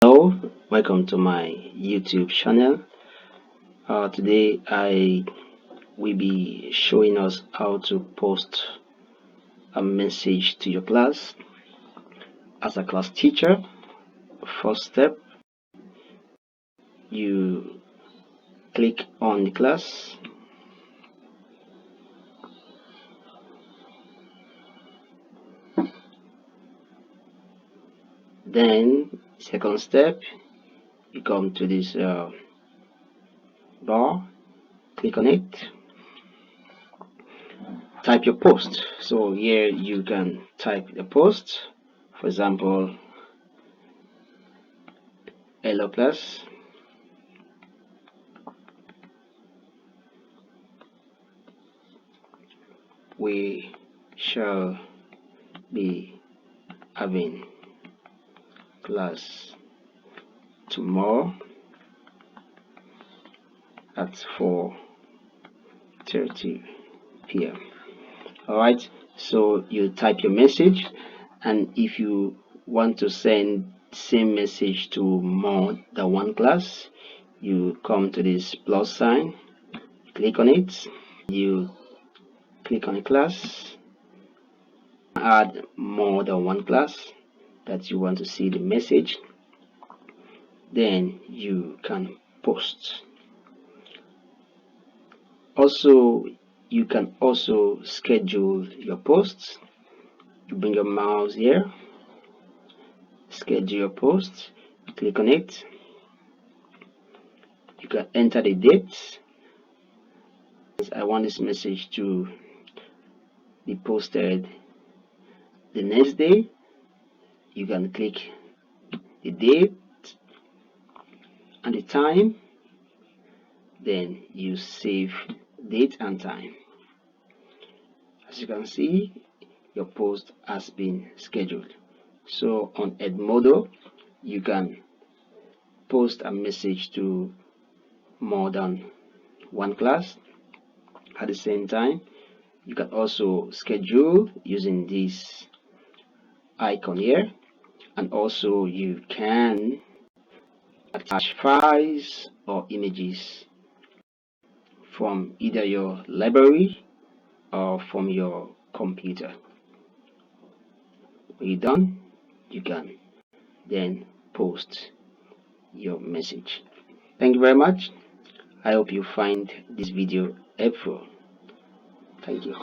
Hello, welcome to my YouTube channel. Today I will be showing us how to post a message to your class. As a class teacher, first step, you click on the class. Then second step, you come to this bar, click on it, type your post. So here you can type the post, for example, hello class, we shall be having class tomorrow at 4:30 p.m. Alright, so you type your message, and if you want to send same message to more than one class, you come to this plus sign, click on it, you click on a class, add more than one class that you want to see the message, then you can post. Also, you can also schedule your posts. You bring your mouse here, schedule your post, click on it. You can enter the date. I want this message to be posted the next day. You can click the date and the time, then you save date and time. As you can see, your post has been scheduled. So on Edmodo, you can post a message to more than one class at the same time. You can also schedule using this icon here, and also you can attach files or images from either your library or from your computer. When you're done, you can then post your message. Thank you very much. I hope you find this video helpful. Thank you.